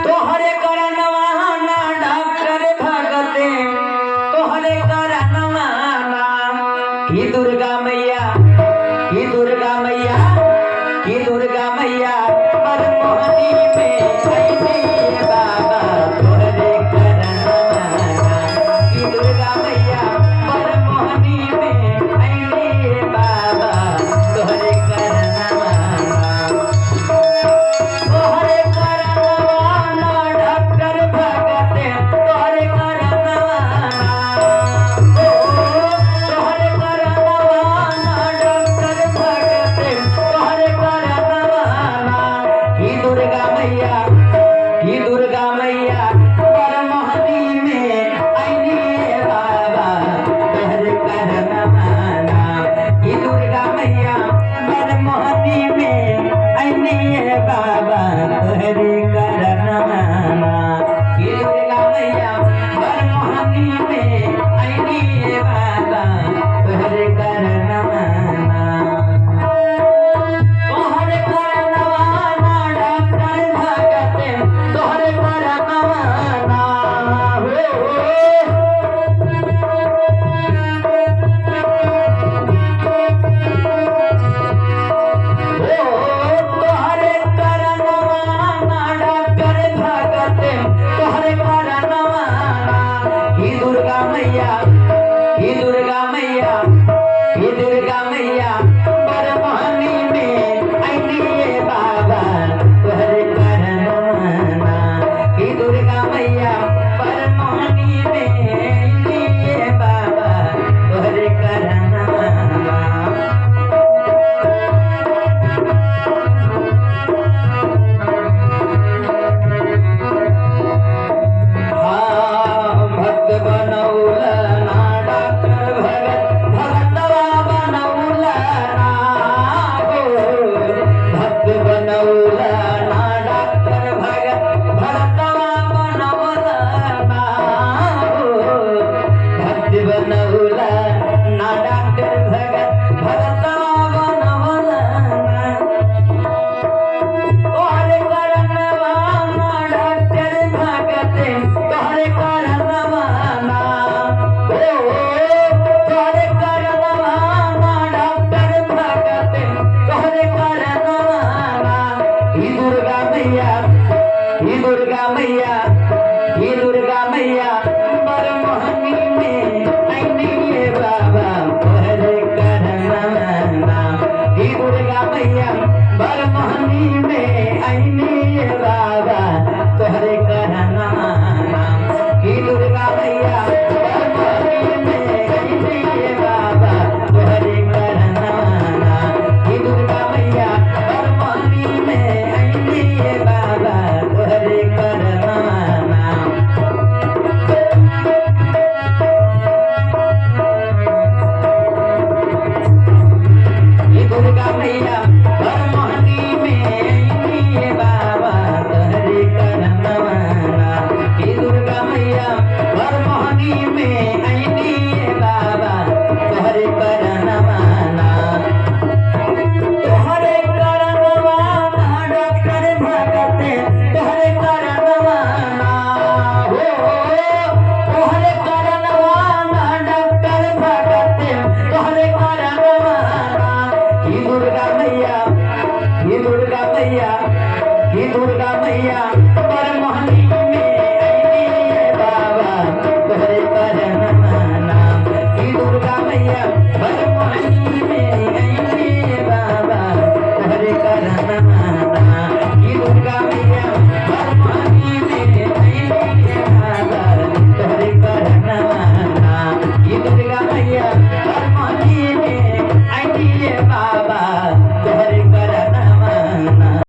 तोहरे करनवा ना डॉक्टर भगते तोहरे करनवा ना ही दुर्गा मैया ही दुर्गा मैया ही दुर्गा मैया पर मोहनी में ऐसे बाबा तोहरे करनवा ना ही दुर्गा मैया पर मोहनी में ऐसे बाबा तोहरे करनवा तोहरे करनवा ना डॉक्टर भगते तोहरे करनवा तोहरे करनवा ना डॉक्टर भगते तोहरे करनवा ही दुर्गा मैया पर मोहनी में ऐनी बाबा तोहरे करनवा ही दुर्गा मैया पर मोहनी में ऐनी बाबा तोहरे करनवा ही दुर्गा मैया पर मोहनी में ऐनी बाबा तोहरे करनवा तोहरे करनवा ना डॉक्टर भगते तोहरे करनवा ना हो तोहरे करनवा ना डॉक्टर भगते तोहरे करनवा ही दुर्गा मैया ही दुर्गा मैया ही दुर्गा मैया पर मोहनी में ऐनी बाबा तोहरे करनवा ही दुर्गा मैया पर मोहनी में ऐनी बाबा तोहरे करनवा भक्त बनौला ना डॉक्टर भगतवा बनौला ना हो भक्त बनौला ना डॉक्टर भगतवा बनौला ना हो भक्त बनौला ना डॉक्टर भगतवा बनौला ना तोहरे करनवा ना डॉक्टर भगते तोहरे करनवा ना हो तोहरे करनवा ना डॉक्टर भगते तोहरे करनवा ना ही दुर्गा मैया ही दुर्गा मैया ही दुर्गा मैया पर मोहनी में ऐनी बाबा तोहरे करनवा ना ही दुर्गा मैया पर मोहनी में ऐनी बाबा तोहरे करनवा ना ही दुर्गा मैया पर मोहनी में ऐनी बाबा तोहरे करनवा ना ही दुर्गा मैया पर मोहनी में ऐनी बाबा तोहरे करनवा ना ही दुर्गा मैया पर मोहनी में ऐनी बाबा तोहरे करनवा ना ही दुर्गा मैया पर मोहनी में ऐनी बाबा तोहरे करनवा ना तोहरे करनवा ना डॉक्टर भगते तोहरे करनवा ना हो तोहरे करनवा ना डॉक्टर भगते तोहरे करनवा ना ही दुर्गा मैया ही दुर्गा मैया ही दुर्गा मैया पर मोहनी